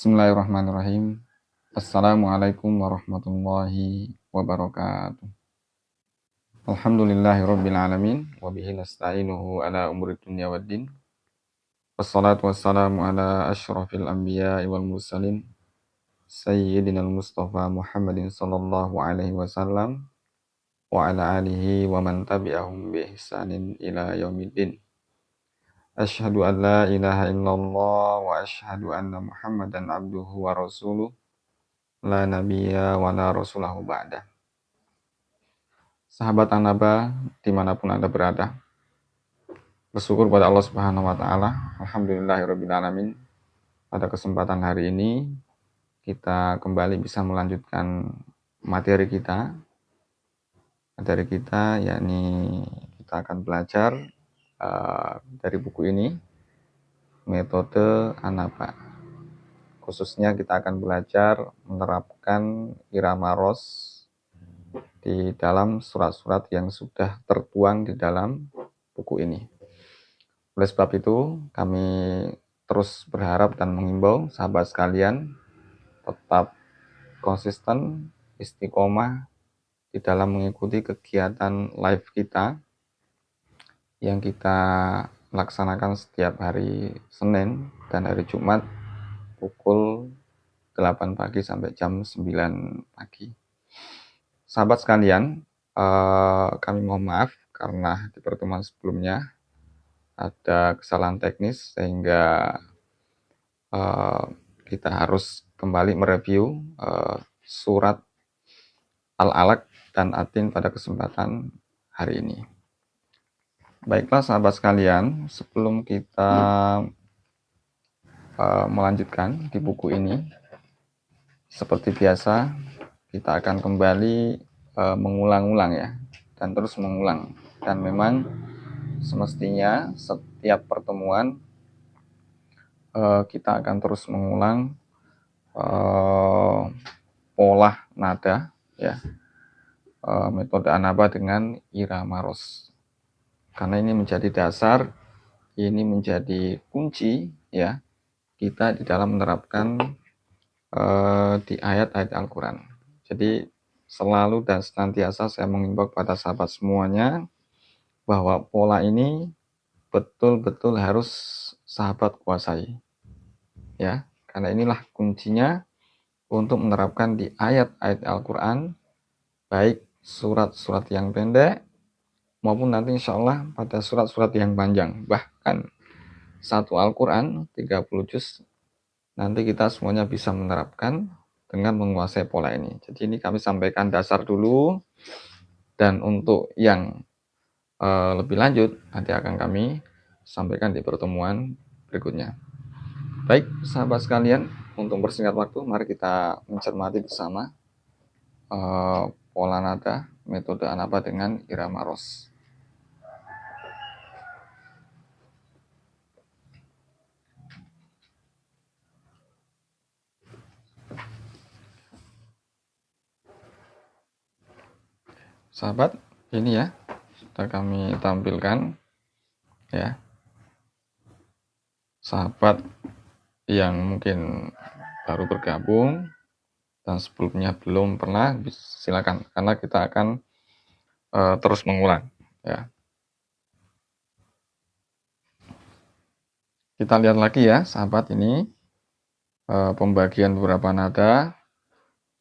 Bismillahirrahmanirrahim. Assalamualaikum warahmatullahi wabarakatuh. Alhamdulillahirabbil alamin wa bihi nasta'inuhu ala umuri dunya waddin. Wassalatu wassalamu ala asyrafil anbiya'i wal mursalin sayyidinal mustafa Muhammadin sallallahu alaihi wasallam wa ala alihi wa man tabi'ahum bi ihsanin ila yaumiddin. Asyhadu an la ilaha illallah wa asyhadu anna Muhammadan abduhu wa rasuluh. La nabiyya wa la rasulahu ba'da. Sahabat Anaba dimanapun Anda berada, bersyukur pada Allah Subhanahu wa Ta'ala. Alhamdulillahirabbil alamin. Pada kesempatan hari ini kita kembali bisa melanjutkan materi kita, yakni kita akan belajar dari buku ini, metode Anaba. Khususnya kita akan belajar menerapkan irama ros di dalam surat-surat yang sudah tertuang di dalam buku ini. Oleh sebab itu, kami terus berharap dan mengimbau sahabat sekalian tetap konsisten, istiqomah di dalam mengikuti kegiatan live kita yang kita laksanakan setiap hari Senin dan hari Jumat pukul 8 pagi sampai jam 9 pagi. Sahabat sekalian, kami mohon maaf karena di pertemuan sebelumnya ada kesalahan teknis sehingga kita harus kembali mereview surat Al-Alaq dan Atin pada kesempatan hari ini. Baiklah sahabat sekalian, sebelum kita melanjutkan di buku ini, seperti biasa kita akan kembali mengulang-ulang ya, dan terus mengulang. Dan memang semestinya setiap pertemuan kita akan terus mengulang pola nada ya, metode Anaba dengan irama ros. Karena ini menjadi dasar, ini menjadi kunci ya kita di dalam menerapkan di ayat-ayat Al-Quran. Jadi selalu dan senantiasa saya mengimbau pada sahabat semuanya bahwa pola ini betul-betul harus sahabat kuasai ya, karena inilah kuncinya untuk menerapkan di ayat-ayat Al-Quran, baik surat-surat yang pendek maupun nanti insya Allah pada surat-surat yang panjang. Bahkan satu Al-Quran 30 juz nanti kita semuanya bisa menerapkan dengan menguasai pola ini. Jadi ini kami sampaikan dasar dulu, dan untuk yang lebih lanjut nanti akan kami sampaikan di pertemuan berikutnya. Baik sahabat sekalian, untuk bersingkat waktu mari kita mencermati bersama pola nada metode Anaba dengan irama ros. Sahabat, ini ya sudah kami tampilkan ya. Sahabat yang mungkin baru bergabung dan sebelumnya belum pernah, silakan, karena kita akan terus mengulang ya. Kita lihat lagi ya sahabat, ini pembagian beberapa nada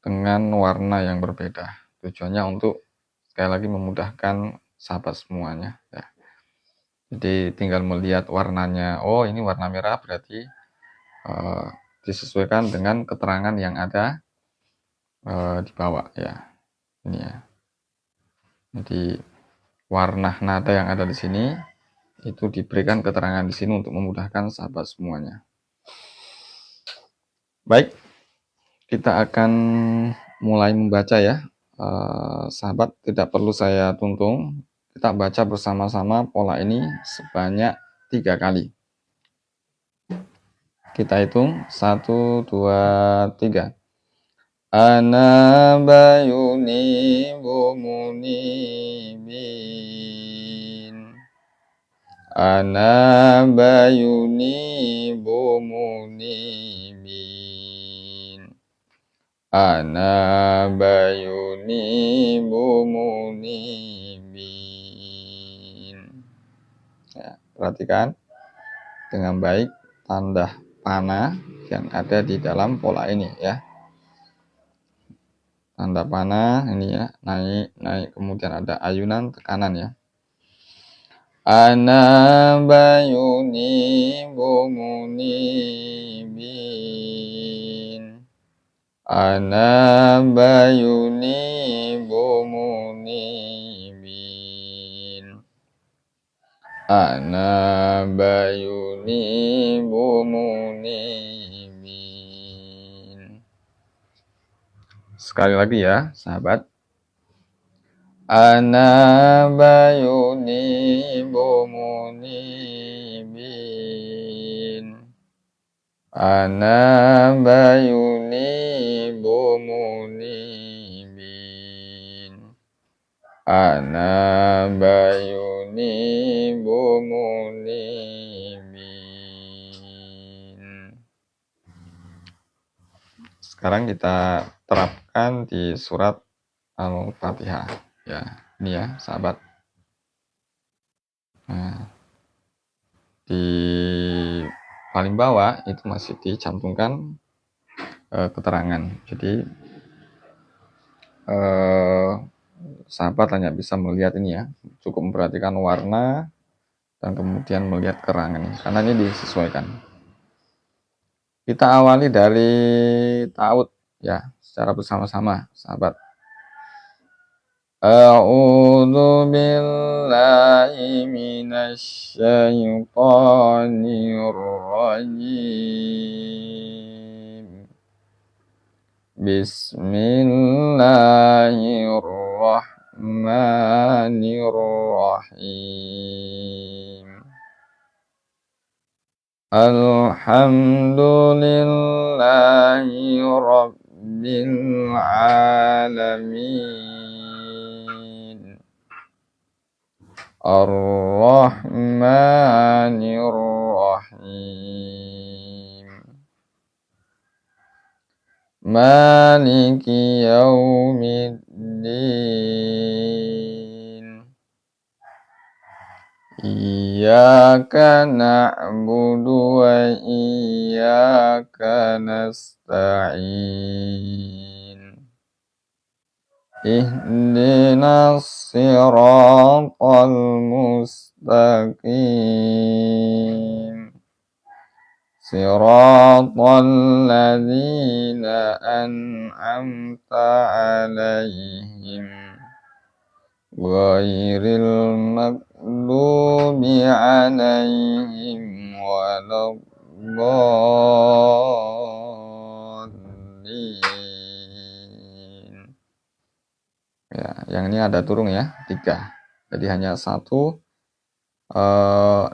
dengan warna yang berbeda. Tujuannya untuk sekali lagi memudahkan sahabat semuanya ya. Jadi tinggal melihat warnanya, oh ini warna merah, berarti disesuaikan dengan keterangan yang ada di bawah ya. Ini ya. Jadi warna nada yang ada di sini itu diberikan keterangan di sini untuk memudahkan sahabat semuanya. Baik, kita akan mulai membaca ya. Sahabat, tidak perlu saya tuntun, kita baca bersama-sama pola ini sebanyak 3 kali. Kita hitung 1, 2, 3. Anaba yunibu munibin. Anaba yunibu munibin. anabayuni bumunibin. Ya, perhatikan dengan baik tanda panah yang ada di dalam pola ini ya. Tanda panah ini ya, naik kemudian ada ayunan tekanan ya. Anabayuni bumunibin. Anabayuni bumunibin. Anabayuni bumunibin. Sekali lagi ya, sahabat. Anabayuni bumunibin. Anabayuni bumunibin. Anabayuni bumunibin. Sekarang kita terapkan di surat Al-Fatihah ya. Ini ya, sahabat. Nah, di paling bawah itu masih dicantumkan keterangan. Jadi sahabat hanya bisa melihat ini ya, cukup memperhatikan warna dan kemudian melihat keterangan ini, karena ini disesuaikan. Kita awali dari ta'awud ya, secara bersama-sama sahabat. A'udzu billahi minasy syaithanir rajim. Bismillahirrahmanirrahim. Alhamdulillahi rabbil alamin. Ar-Rahmanir-Rahim. Maliki yaumiddin. Iyyaka na'budu wa iyyaka nasta'in. Ihdinas siratal mustaqim. Siratal ladzina an'amta 'alaihim ghairil maghdubi 'alaihim waladdallin. Ya, yang ini ada turun ya, 3. Jadi hanya 1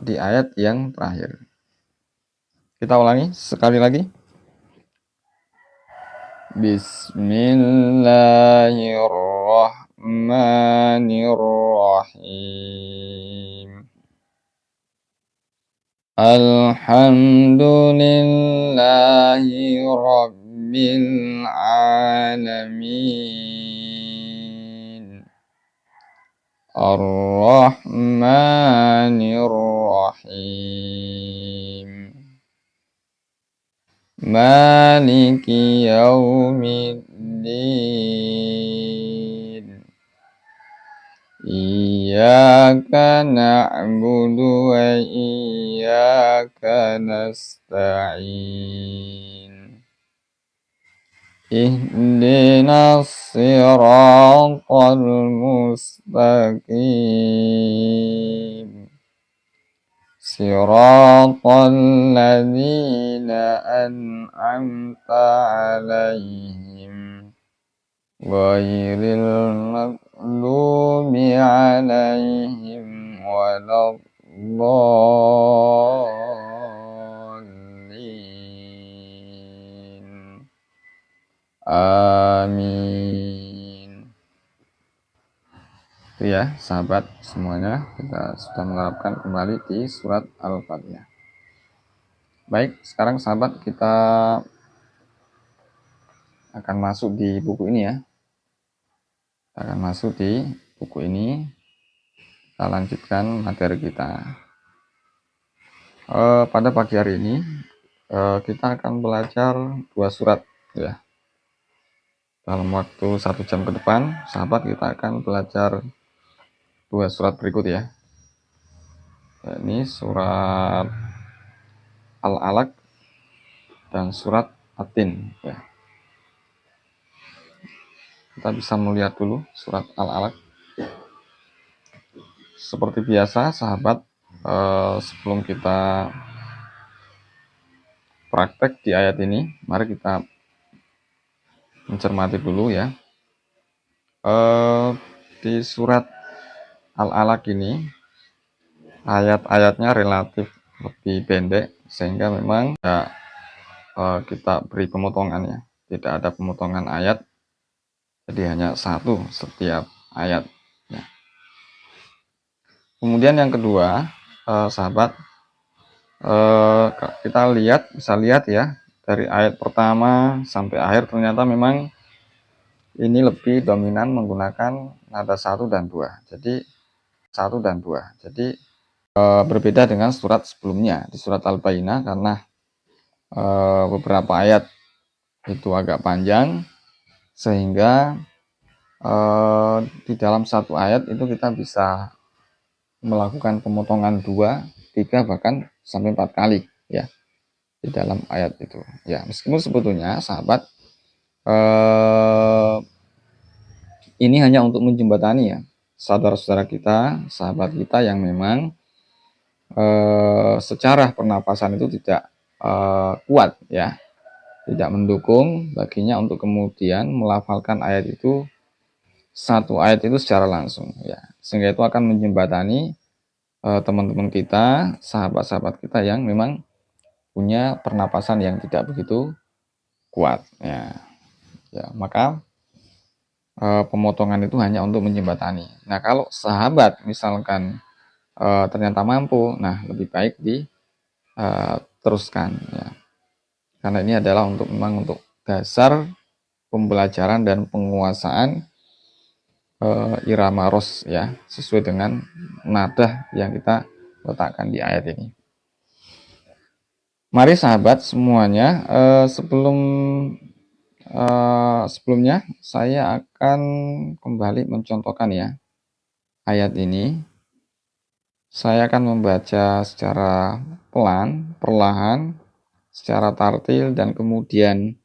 di ayat yang terakhir. Kita ulangi sekali lagi. Bismillahirrahmanirrahim. Alhamdulillahi rabbil alamin. Ar-Rahmanir-Rahim. Maliki yaumiddin. Iyyaka na'budu wa iyyaka nasta'in. Ihdinas siratal mustaqim. Siratal ladzina an'amta 'alaihim ghairil maghdubi 'alaihim waladdallin. Amin. Itu ya sahabat semuanya, kita sudah menerapkan kembali di surat Al-Fatihah. Baik, sekarang sahabat kita akan masuk di buku ini ya. Akan masuk di buku ini. Kita lanjutkan materi kita. Pada pagi hari ini kita akan belajar 2 surat ya. Dalam waktu 1 jam ke depan, sahabat, kita akan belajar 2 surat berikut ya. Ini surat Al-Alaq dan surat At-Tin ya. Kita bisa melihat dulu surat Al-Alaq. Seperti biasa sahabat, sebelum kita praktek di ayat ini, mari kita mencermati dulu ya. Di surat Al-Alaq ini ayat-ayatnya relatif lebih pendek, sehingga memang ya, kita beri pemotongan ya. Tidak ada pemotongan ayat, jadi hanya 1 setiap ayat ya. Kemudian yang kedua, sahabat, kita bisa lihat ya, dari ayat pertama sampai akhir ternyata memang ini lebih dominan menggunakan nada 1 dan 2. Jadi 1 dan 2. Jadi berbeda dengan surat sebelumnya di surat Al-Bayyinah, karena beberapa ayat itu agak panjang, sehingga di dalam 1 ayat itu kita bisa melakukan pemotongan 2, 3 bahkan sampai 4 kali ya di dalam ayat itu ya. Meskipun sebetulnya sahabat, ini hanya untuk menjembatani ya saudara-saudara kita, sahabat kita yang memang secara pernapasan itu tidak kuat ya, tidak mendukung baginya untuk kemudian melafalkan ayat itu, 1 ayat itu secara langsung ya, sehingga itu akan menjembatani teman-teman kita, sahabat-sahabat kita yang memang punya pernapasan yang tidak begitu kuat ya. Maka pemotongan itu hanya untuk menjembatani. Nah, kalau sahabat misalkan ternyata mampu, nah lebih baik teruskan ya. Karena ini adalah memang untuk dasar pembelajaran dan penguasaan irama ros ya, sesuai dengan nada yang kita letakkan di ayat ini. Mari sahabat semuanya, sebelumnya saya akan kembali mencontohkan ya ayat ini. Saya akan membaca secara pelan, perlahan, secara tartil, dan kemudian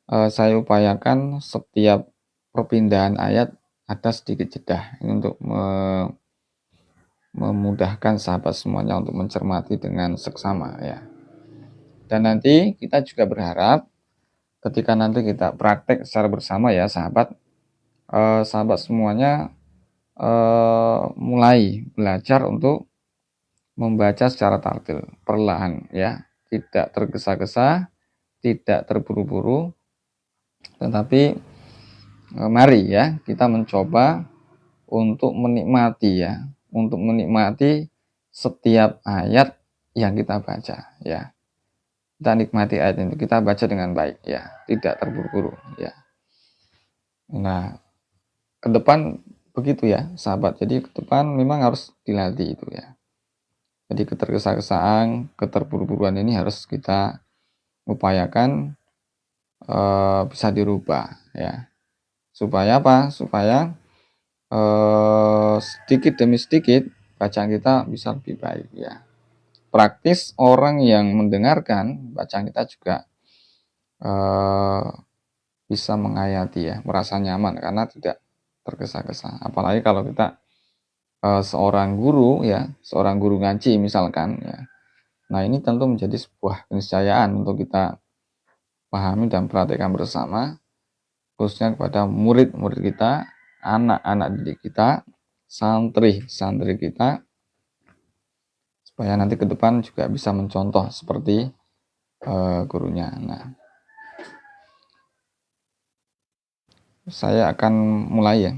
saya upayakan setiap perpindahan ayat ada sedikit jeda. Ini untuk memudahkan sahabat semuanya untuk mencermati dengan seksama ya. Dan nanti kita juga berharap ketika nanti kita praktek secara bersama ya sahabat, sahabat semuanya mulai belajar untuk membaca secara tartil, perlahan ya, tidak tergesa-gesa, tidak terburu-buru, tetapi mari ya kita mencoba untuk menikmati ya, untuk menikmati setiap ayat yang kita baca ya. Kita nikmati ayat itu, kita baca dengan baik ya, tidak terburu-buru ya. Nah, ke depan begitu ya sahabat, jadi ke depan memang harus dilatih itu ya. Jadi ketergesa-gesaan, keterburu-buruan ini harus kita upayakan bisa dirubah ya. Supaya apa? Supaya sedikit demi sedikit bacaan kita bisa lebih baik ya. Praktis orang yang mendengarkan bacaan kita juga bisa menghayati ya, merasa nyaman karena tidak tergesa-gesa. Apalagi kalau kita seorang guru ya, seorang guru ngaji misalkan ya. Nah, ini tentu menjadi sebuah keniscayaan untuk kita pahami dan perhatikan bersama, khususnya kepada murid-murid kita, anak-anak didik kita, santri-santri kita, supaya nanti ke depan juga bisa mencontoh seperti gurunya. Nah, saya akan mulai ya.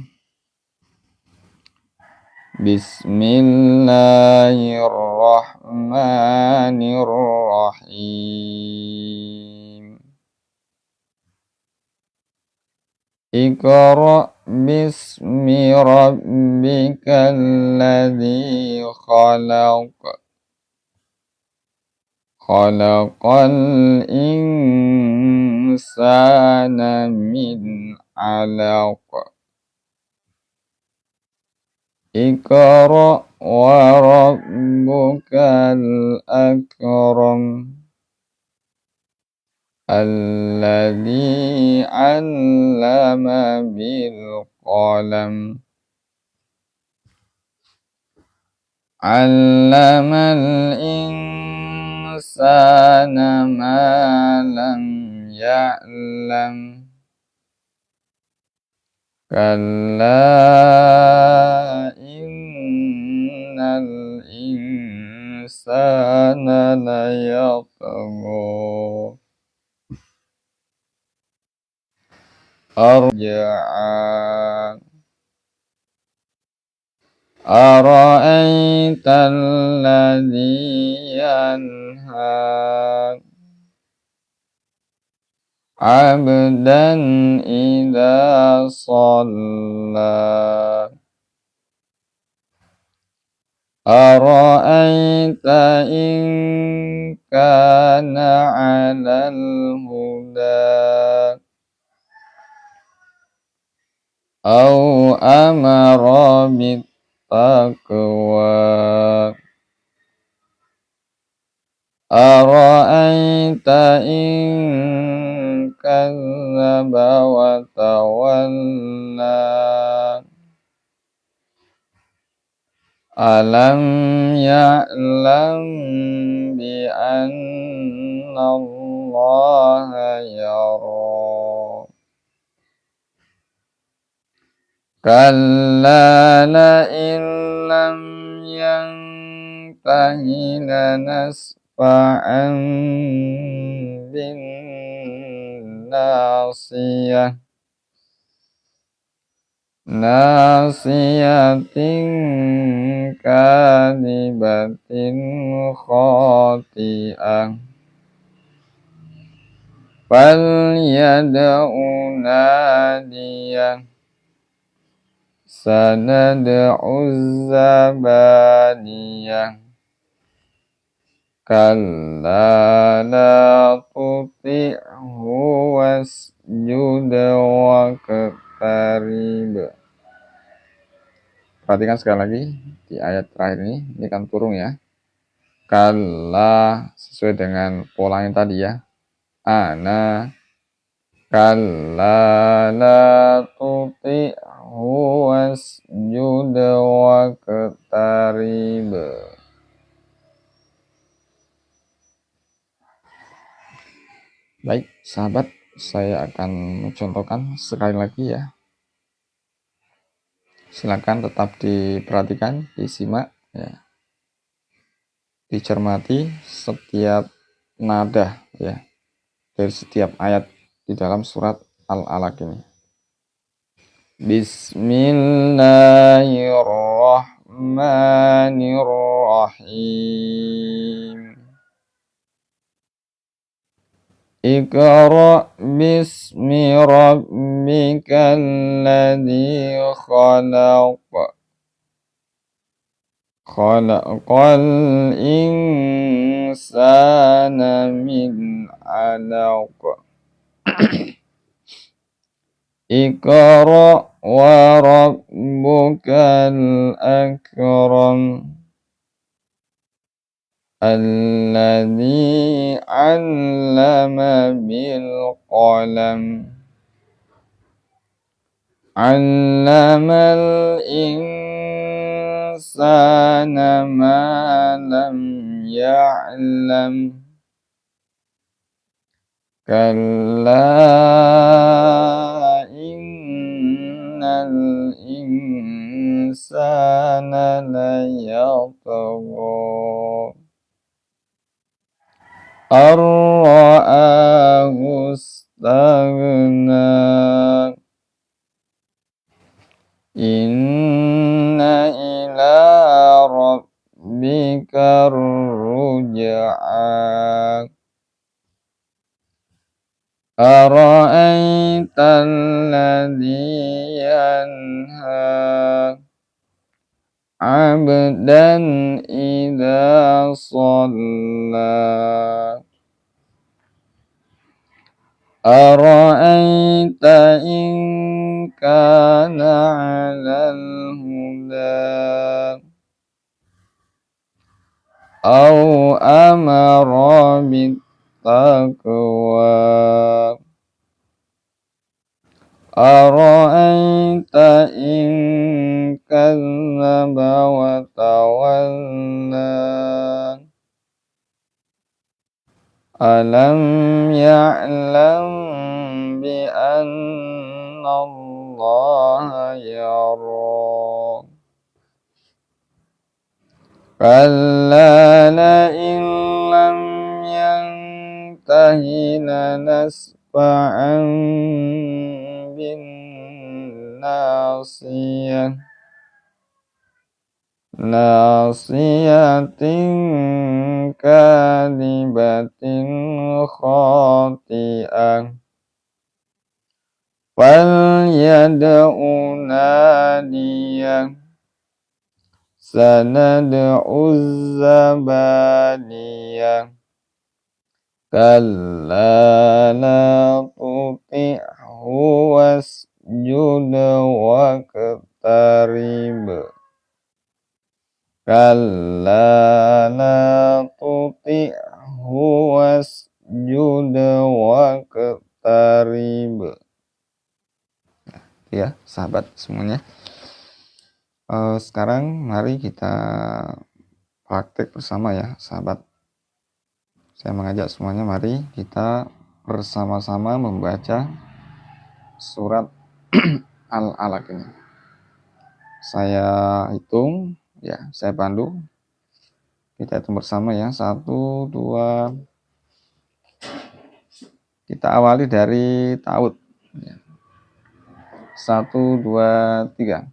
Bismillahirrahmanirrahim. Iqra bismi rabbikal ladzi khalaq. Khalaqal insana min 'alaq. Iqra wa rabbukal akram. Alladzi 'allama bil qalam. 'Allamal insana ma lam ya'lam. Kalla innal insana layatgha arja'a. Ara'aital ladzi yanha 'abdan idza shalla. Ara'aita in kana 'alal huda aw amara bit taqwa. Ara'aita in kadzdzaba wa tawalla. Alam ya'lam bi anna Allaha yara. Kalla la'in lam yantahi lanasfa'an bin nasiyah. Nasiyatin kadibatin khati'ah. Falyad'u nadiyah. Sanad'u zabaniyah. Kalla la tuti'hu wasjud waqtarib. Perhatikan sekali lagi di ayat terakhir ini kan turun ya. Kalla sesuai dengan pola yang tadi ya. Ana kalla la tuti'hu wasjud waqtarib. Baik, sahabat, saya akan mencontohkan sekali lagi ya. Silakan tetap diperhatikan, disimak ya. Dicermati setiap nada ya dari setiap ayat di dalam surat Al-Alaq ini. Bismillahirrahmanirrahim. Iqra bismi rabbikal ladzi khalaq. Khalaqal insana min 'alaq. Iqra wa rabbukal akram. Alladzi 'allama bil qalam. 'Allamal insana ma lam ya'lam. Kalla innal insana layatgha ar-ra'ahu istaghna. Inna ila rabbika ruj'a. Ara'aita الذي ينهى عبدا إذا صلى أرأيت إن كان على الهدى أو أمر بالتقوى أرأيت إن كذب وتولى ألم يعلم بأن الله يرى كلا لئن لم ينته لنسفعا بالناصية ناصية كاذبة خاطئة فليدع ناديه سندع الزبانية كلا لا تطعه واسجد واقترب كلا لا تطعه واسجد واقترب. Ya, sahabat semuanya. Sekarang mari kita praktek bersama ya, sahabat. Saya mengajak semuanya, mari kita bersama-sama membaca surat Al-Alaq ini. Saya hitung, ya, saya pandu. Kita hitung bersama ya, 1, 2. Kita awali dari ta'awud. 1, 2, 3.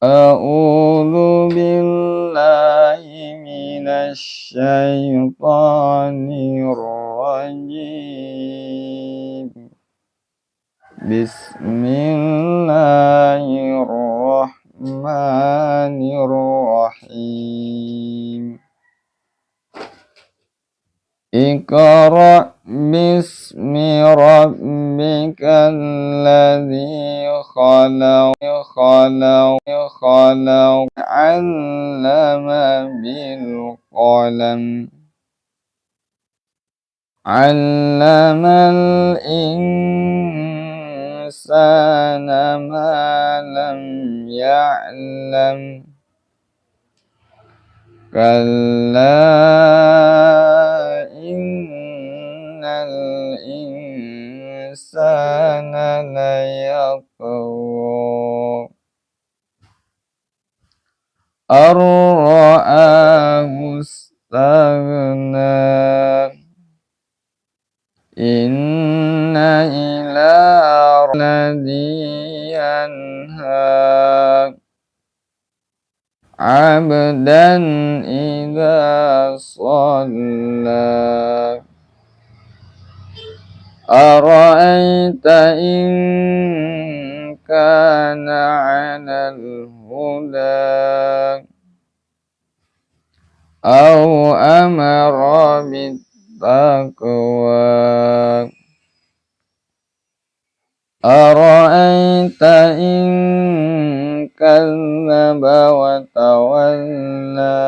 A'udzu billahi minasy syaithanir rajim. Bismillahirrahmanirrahim. Iqra' bismi rabbikal ladzi khalaq 'allama bil qalam 'allamal insana ma lam ya'lam kalla innal insana layatgha ar-ra'ahu istaghna inna ila rabbika yanha abdan idza shalla ara'aita in kana 'alal huda aw amara bittaqwa ara'aita in kadzdzaba wa tawalla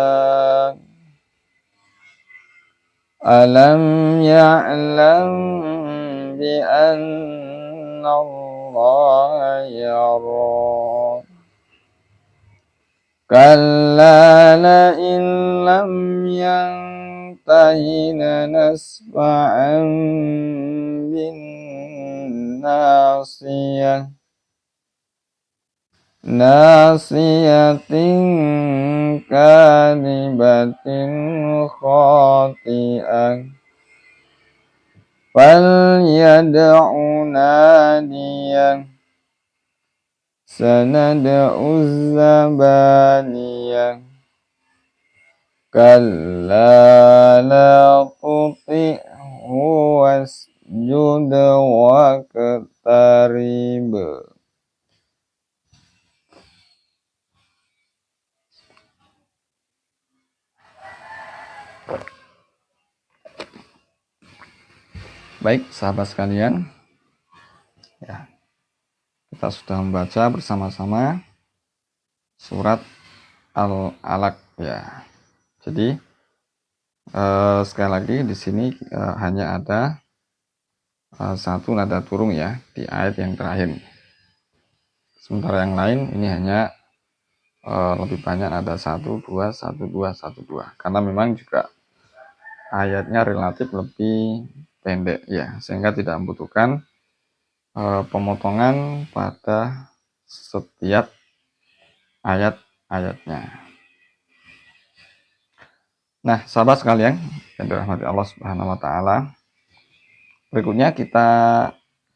alam ya'lam bi anna Allah yara kalla la'in lam yantahi lanasfa'an bin nasiyah nasiyatin kadibatin khati'ah falyad'u nadiyah sanad'u zabaniyah kalla la tuti'hu wasjud wasjud waqtarib. Baik, sahabat sekalian, ya, kita sudah membaca bersama-sama surat Al-Alaq, ya. Jadi sekali lagi di sini hanya ada satu nada turun ya di ayat yang terakhir. Sementara yang lain ini hanya lebih banyak ada 1 2 1 2 1 2. Karena memang juga ayatnya relatif lebih pendek ya, sehingga tidak membutuhkan pemotongan pada setiap ayat-ayatnya. Nah, sahabat sekalian yang dirahmati Allah Subhanahu wa taala, berikutnya kita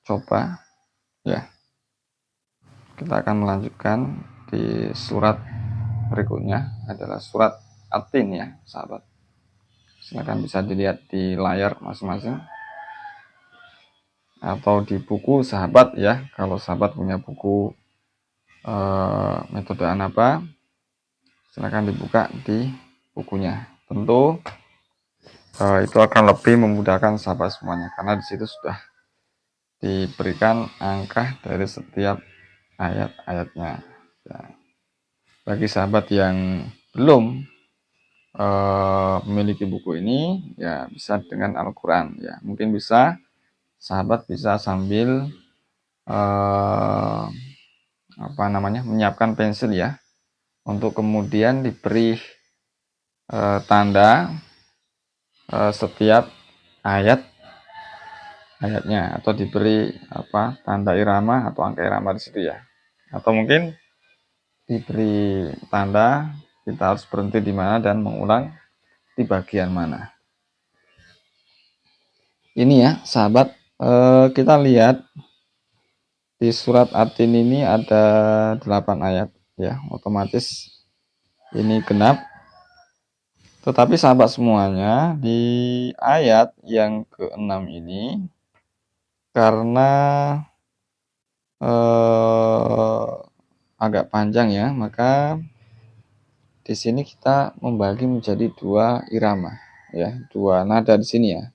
coba ya. Kita akan melanjutkan di surat berikutnya adalah surat At-Tin ya, sahabat. Silakan bisa dilihat di layar masing-masing atau di buku sahabat ya. Kalau sahabat punya buku metode Anaba, silakan dibuka di bukunya. Tentu itu akan lebih memudahkan sahabat semuanya karena di situ sudah diberikan angka dari setiap ayat-ayatnya. Ya. Bagi sahabat yang belum memiliki buku ini, ya bisa dengan Al-Quran. Ya, mungkin bisa sahabat bisa sambil menyiapkan pensil ya, untuk kemudian diberi tanda setiap ayatnya atau diberi tanda irama atau angka irama di situ ya, atau mungkin diberi tanda kita harus berhenti di mana dan mengulang di bagian mana. Ini ya sahabat, kita lihat di surat At-Tin ini ada 8 ayat ya, otomatis ini genap. Tetapi sahabat semuanya, di ayat yang ke-6 ini karena agak panjang ya, maka di sini kita membagi menjadi 2 irama ya, 2 nada di sini ya.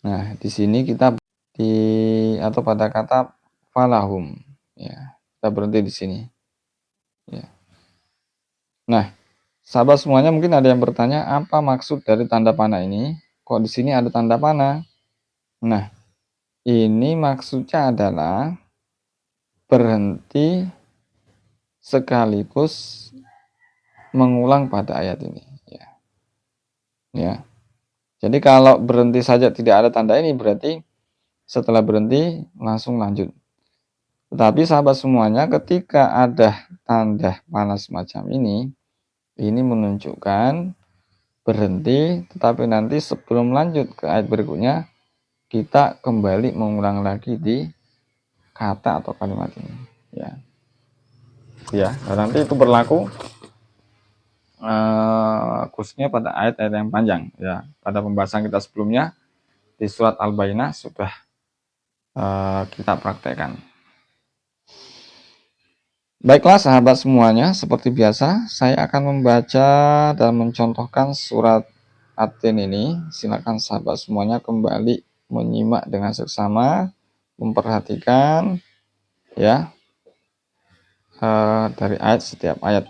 Nah, di sini kita atau pada kata falahum ya. Kita berhenti di sini. Ya. Nah, sahabat semuanya mungkin ada yang bertanya, apa maksud dari tanda panah ini? Kok di sini ada tanda panah? Nah, ini maksudnya adalah berhenti sekaligus mengulang pada ayat ini ya. Ya. Jadi kalau berhenti saja tidak ada tanda ini berarti setelah berhenti langsung lanjut. Tetapi sahabat semuanya, ketika ada tanda panah semacam ini menunjukkan berhenti, tetapi nanti sebelum lanjut ke ayat berikutnya kita kembali mengulang lagi di kata atau kalimat ini ya. Ya, nanti itu berlaku khususnya pada ayat-ayat yang panjang ya. Pada pembahasan kita sebelumnya di surat Al-Bayyinah sudah kita praktekkan. Baiklah sahabat semuanya, seperti biasa saya akan membaca dan mencontohkan surat At-Tin ini. Silakan sahabat semuanya kembali menyimak dengan seksama, memperhatikan ya dari ayat setiap ayat.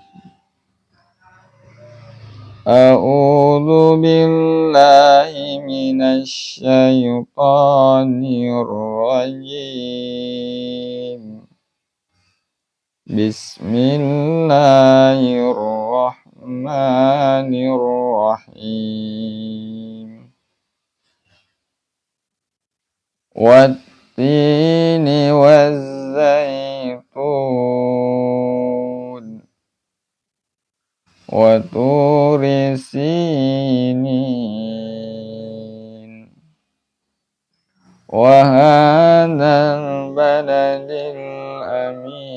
A'udzu billahi minasy syaithanir rajim. Bismillahirrahmanirrahim. Wattini wazzaitun wa turi sinin wa hadzal baladil amin.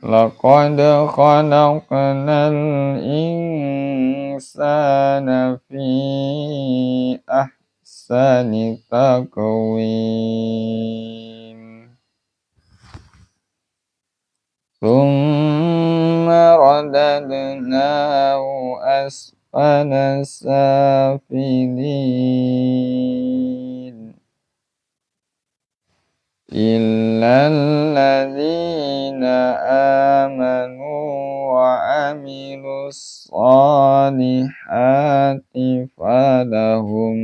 Laqad khalaqnal insana الإنسان في أحسن تقويم ثم رددناه أسفل سافلين إلا الذين آمنوا وعملوا الصالحات falahum.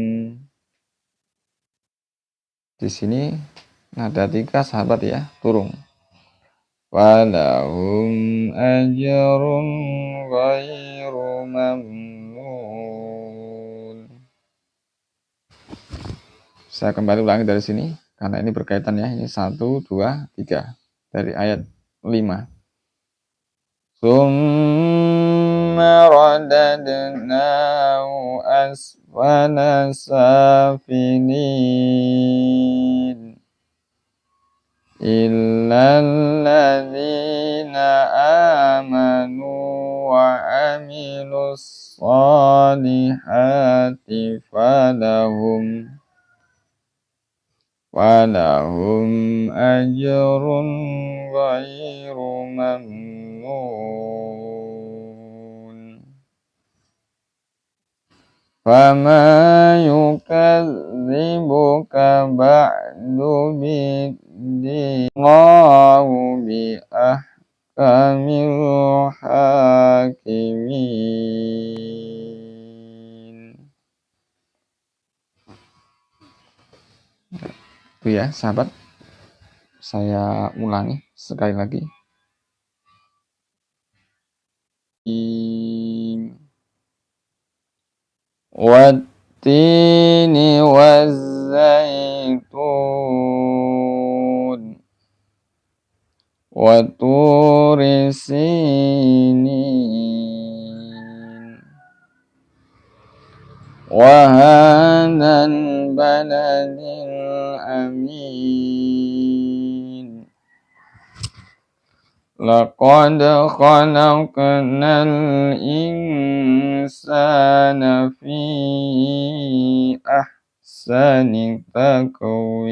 Di sini nada 3 sahabat ya, turun. Falahum ajrun ghairu mamnun. Saya kembali ulangi dari sini karena ini berkaitan ya. Ini 1, 2, 3 dari ayat 5. Summa radadnahu asfala safilin illa alladhina amanu wa amilus salihati falahum ajrun ghairu mamnun. Fama yukadzibuka ba'du biddin Allahu bi ahkamil hakimin. Itu ya sahabat, saya ulangi sekali lagi. Wattini wazzaitun waturi sinin wa hadzal baladil amin. Laqad khalaqnal insana fi ahsani taqwim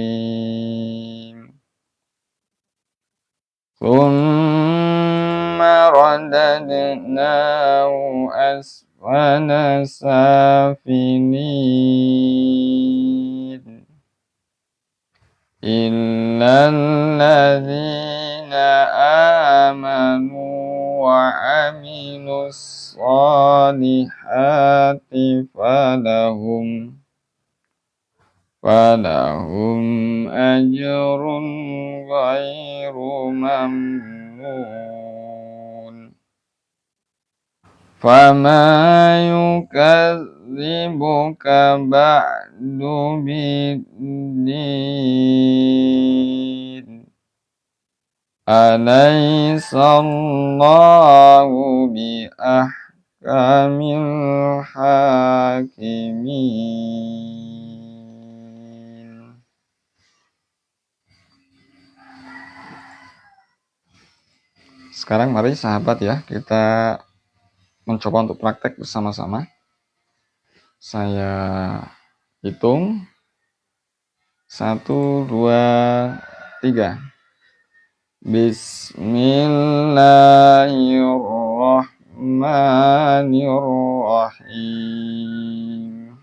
Thumma radadnahu asfala safilin illa alladhina amanu wa amilus salihati falahum ajrun ghairu mamnun. Fama yukadzibuka ba'du biddin alaysa Allahu bi ahkamil hakimin. Sekarang mari sahabat ya, kita mencoba untuk praktek bersama-sama. Saya hitung 1, 2, 3. Bismillahirrahmanirrahim.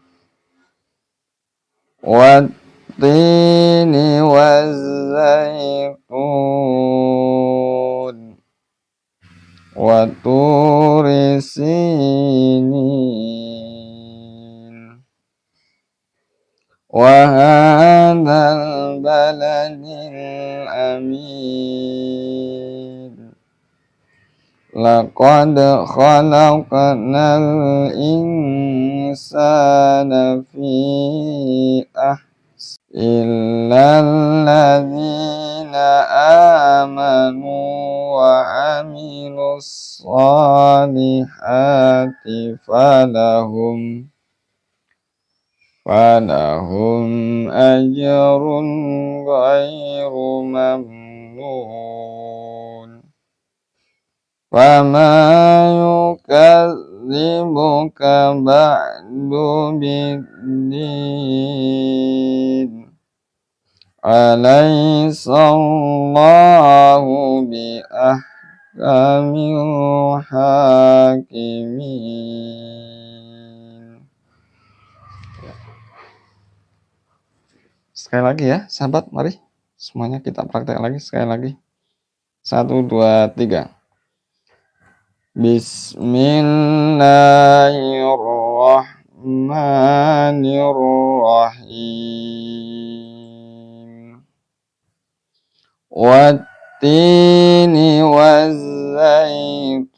Wattini wazzaitun waturi sinin wa hadzal baladil amin. Laqad khalaqnal insana fi illal ladzina amanu wa amilus salihati falahum ajrun ghairu mamnun. Fama ba'du biddin. Alaihissallahu biahkamil hakimin. Sekali lagi ya, sahabat, mari semuanya kita praktek lagi sekali lagi. 1, 2, 3. Bismillahirrahmanirrahim. Wattini wazzaitun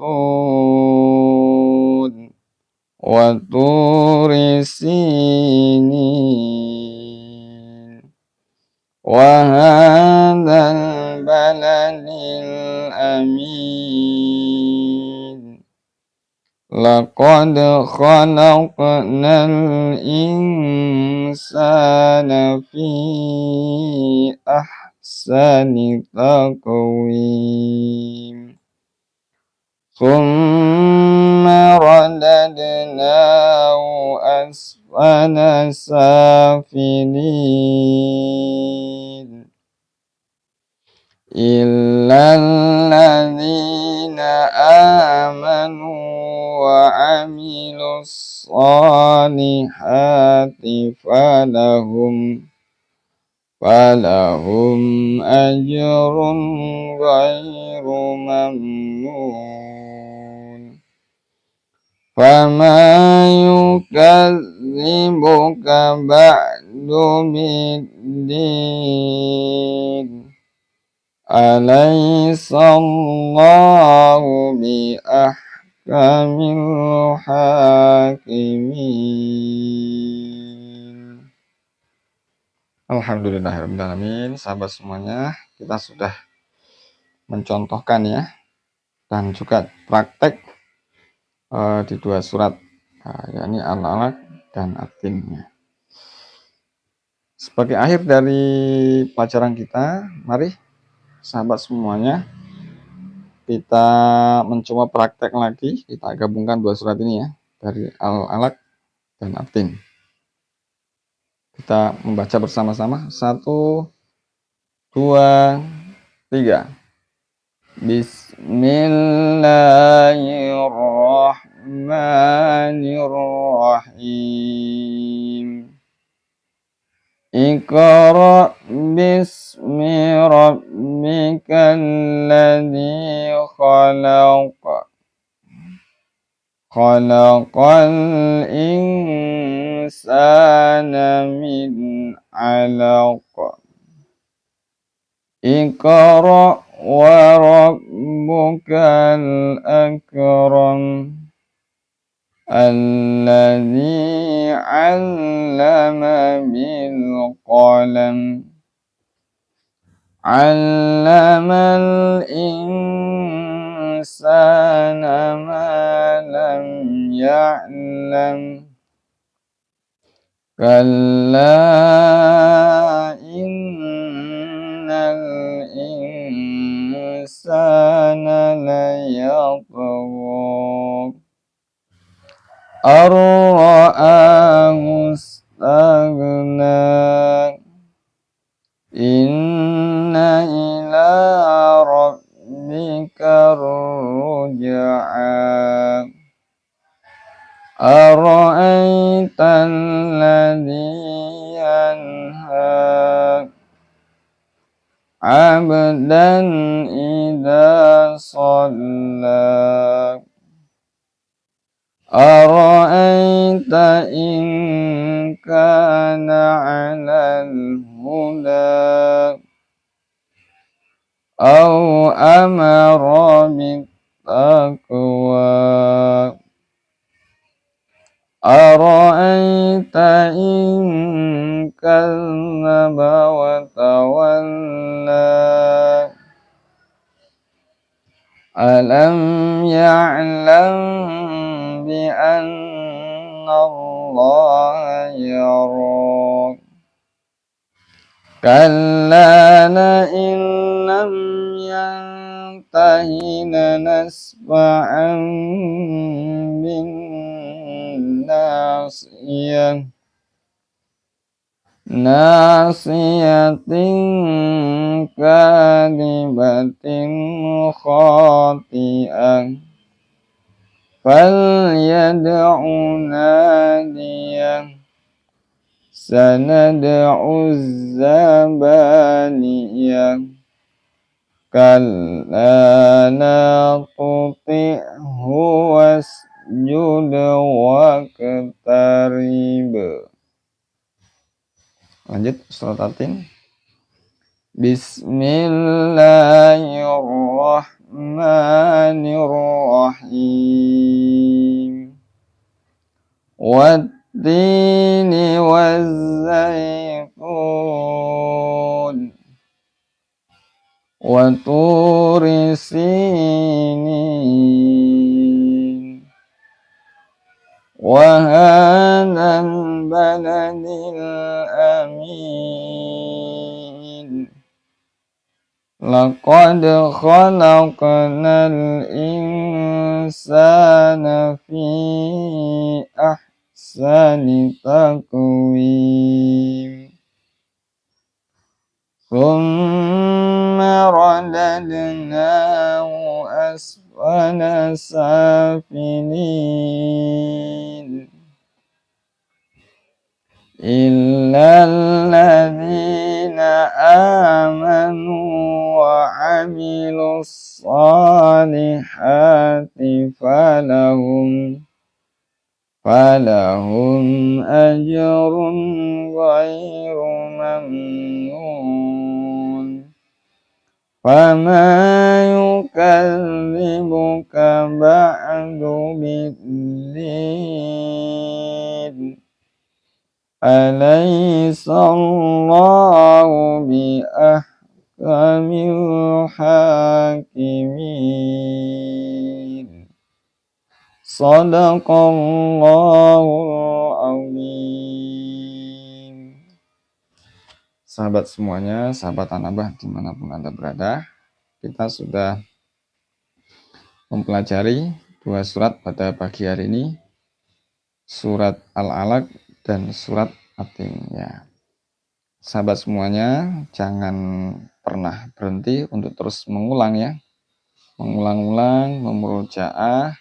wa turi sinin wa hadzal baladil amin. Laqad khalaqnal insana fi ahsani taqwim. Tsumma radadnahu asfala safilin. Illal ladzina amanu wa amilus solihati falahum ajrun ghairu mamnun. Fama yukadzibuka ba'du biddin. Alaihissallahu biahkamil hakimin. Alhamdulillahirrahmanirrahim. Sahabat semuanya, kita sudah mencontohkan ya, dan juga praktek di 2 surat, yakni Al-Alaq dan At-Tin. Sebagai akhir dari pelajaran kita, mari sahabat semuanya, kita mencoba praktek lagi. Kita gabungkan 2 surat ini ya, dari Al-Alaq dan At-Tin. Kita membaca bersama-sama. 1, 2, 3. Bismillahirrahmanirrahim. Iqra' bismi rabbikal ladzi khalaq. Khalaqal insana min 'alaq. Iqra' wa rabbukal akram. Alladzi 'allama bil qalam. 'Allamal insana ma lam ya'lam. Kalla innal insana layatgha ar-ra'ahu istaghna. Inna ila rabbika ruj'a. Ara'aita alladhi yanha 'abdan idza shalla. Ara'aita in kana 'alal huda aw amara bittaqwa. Ara'aita in kadzdzaba wa tawalla. Alam ya'lam bi anna Allah yara. Kalla la in lam yantahi ينتهين نسفعا بالناصية ناصية كاذبة خاطئة فليدع ناديه سندع الزبانية كلا لا تطعه واسجد واقtarib. Lanjut surat At-Tin. Bismillahirrahmanirrahim. Wat-tini waz-zaytun wa turi sinin wa hadzal baladil amin. Laqad khalaqnal insana fi ahsani taqwim. Thumma radadnahu asfala safilin. Illal ladzina amanu wa 'amilus shalihati falahum ajrun ghairu mamnun. Fama yukadzibuka ba'du biddin. Alaysallahu biahkamil hakimin. Shadaqallahul azim. Sahabat semuanya, sahabat An-Nabah dimanapun Anda berada, kita sudah mempelajari 2 surat pada pagi hari ini, surat Al-Alaq dan surat At-Tin ya. Sahabat semuanya, jangan pernah berhenti untuk terus mengulang ya. Mengulang-ulang, memurojaah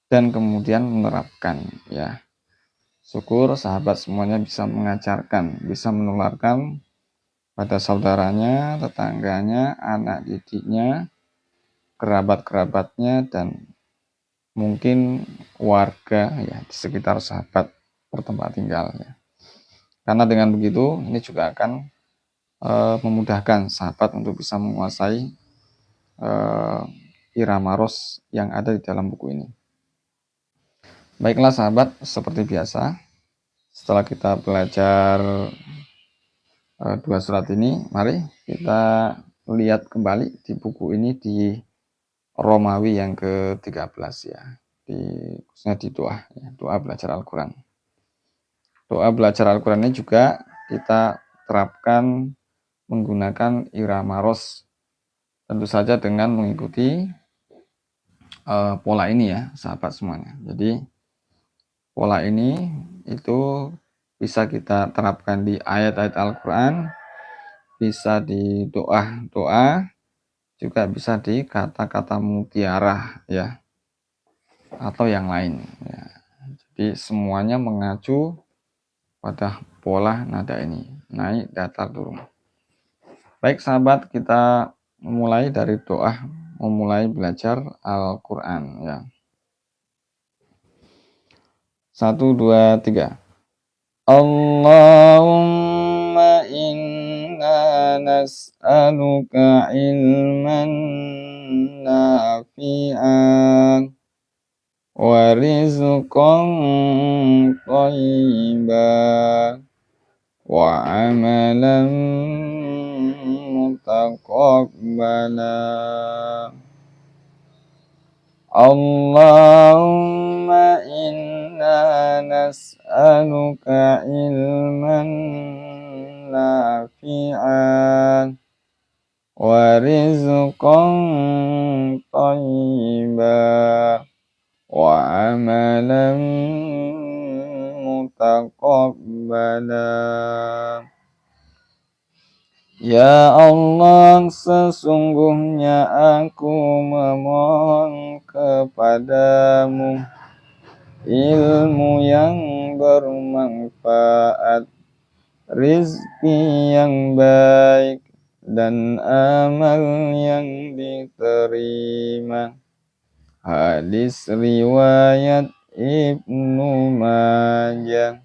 dan kemudian menerapkan ya. Syukur sahabat semuanya bisa mengajarkan, bisa menularkan pada saudaranya, tetangganya, anak didiknya, kerabat-kerabatnya dan mungkin warga ya di sekitar sahabat bertempat tinggal ya. Karena dengan begitu ini juga akan memudahkan sahabat untuk bisa menguasai irama ros yang ada di dalam buku ini. Baiklah sahabat, seperti biasa setelah kita belajar 2 surat ini, mari kita lihat kembali di buku ini di Romawi yang ke-13 ya. Khususnya di doa ya, doa belajar Al-Quran. Doa belajar Al-Quran ini juga kita terapkan menggunakan irama ros, tentu saja dengan mengikuti pola ini ya sahabat semuanya. Jadi pola ini itu bisa kita terapkan di ayat-ayat Al-Quran, bisa di doa-doa, juga bisa di kata-kata mutiara ya, atau yang lain ya. Jadi semuanya mengacu pada pola nada ini, naik, datar, turun. Baik sahabat, kita memulai dari doa, memulai belajar Al-Quran ya. 1, 2, 3. Allahumma inna nas'aluka ilman nafi'an wa rizqan thayyiban wa amalan mutaqabbalan. Allahumma inna nas'aluka ilman nafi'an ورزقا طيبا وعملا متقبلا. Ya Allah, sesungguhnya aku memohon kepadamu ilmu yang bermanfaat, rizki yang baik, dan amal yang diterima. Hadis riwayat Ibnu Majah.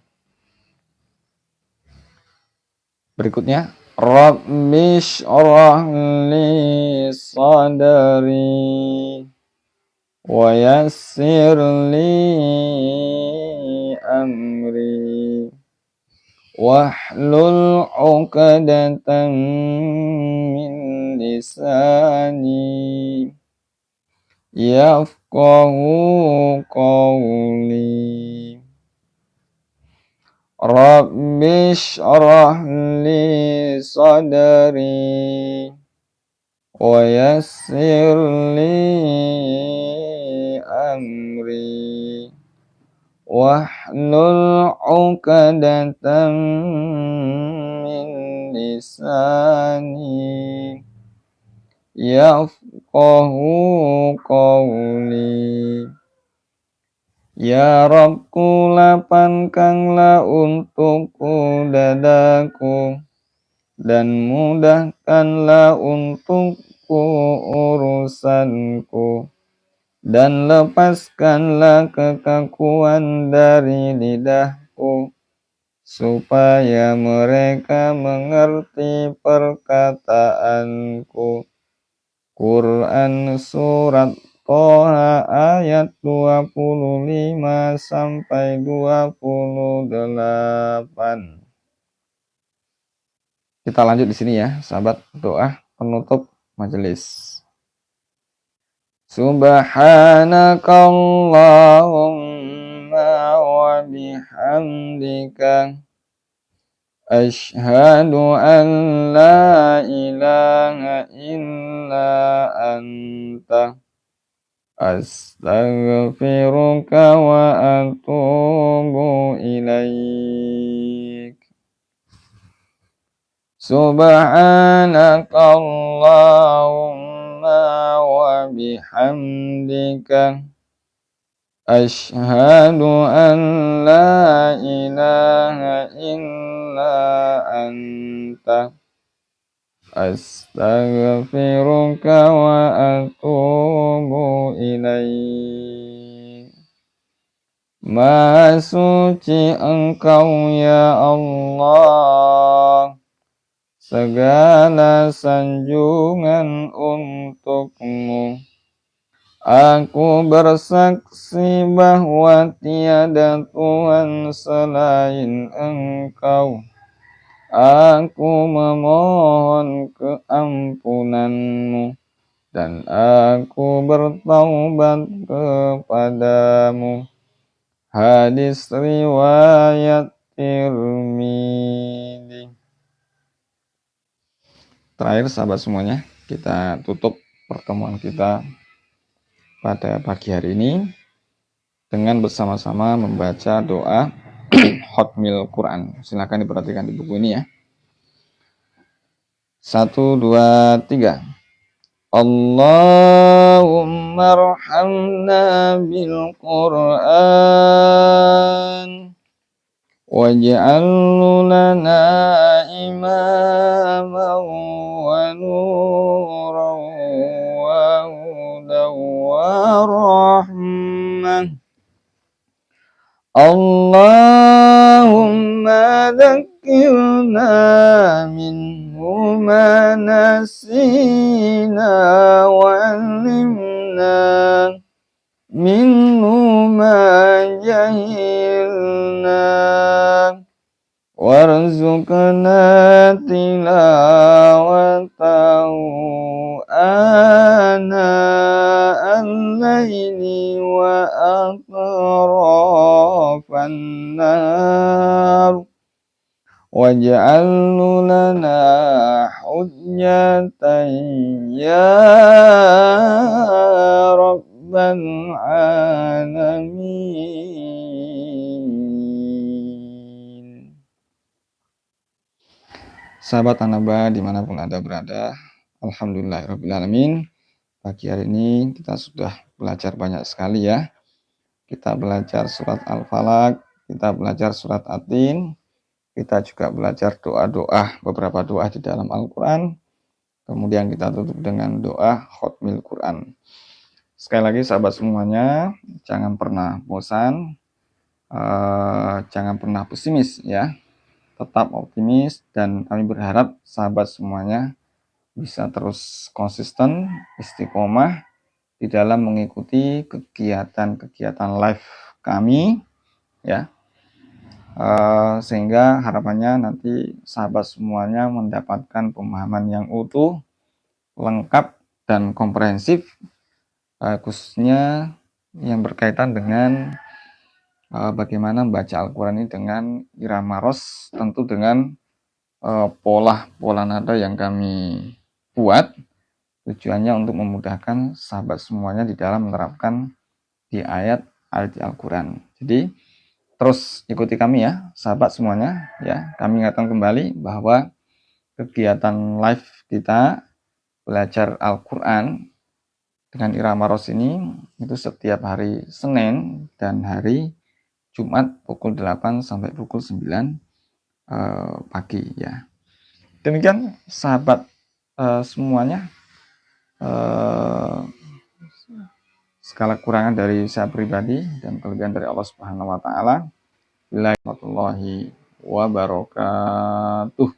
Berikutnya, Rabbi shrah li sadri wa yassir li amri wahlul 'uqdatam min lisani yafqahu qawli. Rabbi shrah li sadri wa yassir li amri wahlul 'uqdatam min lisani yafqahu qawli. Ya Rabbku, lapangkanlah untukku dadaku dan mudahkanlah untukku urusanku, dan lepaskanlah kekakuan dari lidahku, supaya mereka mengerti perkataanku. Quran Surat Toha ayat 25 sampai 28. Kita lanjut di sini ya, sahabat. Doa penutup majelis. Subhanakallahumma wa bihamdika asyhadu an la ilaha illa anta astaghfiruka wa atubu ilaik. Subhanakallahumma wa bihamdika asyhadu an la ilaha illa anta astaghfiruka wa atubu ilaik. Maha suci Engkau ya Allah, segala sanjungan untukmu. Aku bersaksi bahwa tiada Tuhan selain Engkau. Aku memohon keampunan-Mu dan aku bertaubat kepadamu. Hadis riwayat Tirmidzi. Terakhir sahabat semuanya, kita tutup pertemuan kita pada pagi hari ini dengan bersama-sama membaca doa Khatmil Quran. Silakan diperhatikan di buku ini ya. 1, 2, 3. Allahumma arhamna bil Quran waj'alhu lana imaman wa nuran wa hudan wa rahmah. Allahumma dhakkirna minhu ma nasina wa 'allimna minhu ma jahilna warzuqna tilawatahu ana al-laili wa atrafan nar waj'alhu lana hujjatan ya rabbal alamin. Sahabat Anaba dimanapun Anda berada, alhamdulillahirrabbilalamin. Pagi hari ini kita sudah belajar banyak sekali ya. Kita belajar surat Al-Falaq, kita belajar surat At-Tin, kita juga belajar doa-doa, beberapa doa di dalam Al-Quran. Kemudian kita tutup dengan doa khotmil Quran. Sekali lagi sahabat semuanya, jangan pernah bosan, jangan pernah pesimis ya. Tetap optimis, dan kami berharap sahabat semuanya bisa terus konsisten, istiqomah di dalam mengikuti kegiatan-kegiatan live kami ya, sehingga harapannya nanti sahabat semuanya mendapatkan pemahaman yang utuh, lengkap, dan komprehensif, khususnya yang berkaitan dengan bagaimana membaca Al-Quran ini dengan irama ros, tentu dengan pola nada yang kami buat, tujuannya untuk memudahkan sahabat semuanya di dalam menerapkan di ayat Al-Quran. Jadi terus ikuti kami ya sahabat semuanya ya. Kami ingatkan kembali bahwa kegiatan live kita belajar Al-Quran dengan irama ros ini itu setiap hari Senin dan hari Jumat pukul 8 sampai pukul 9 pagi ya. Demikian sahabat semuanya, segala kurangan dari saya pribadi dan kelebihan dari Allah Subhanahu wa taala. Billahi wabarakatuh.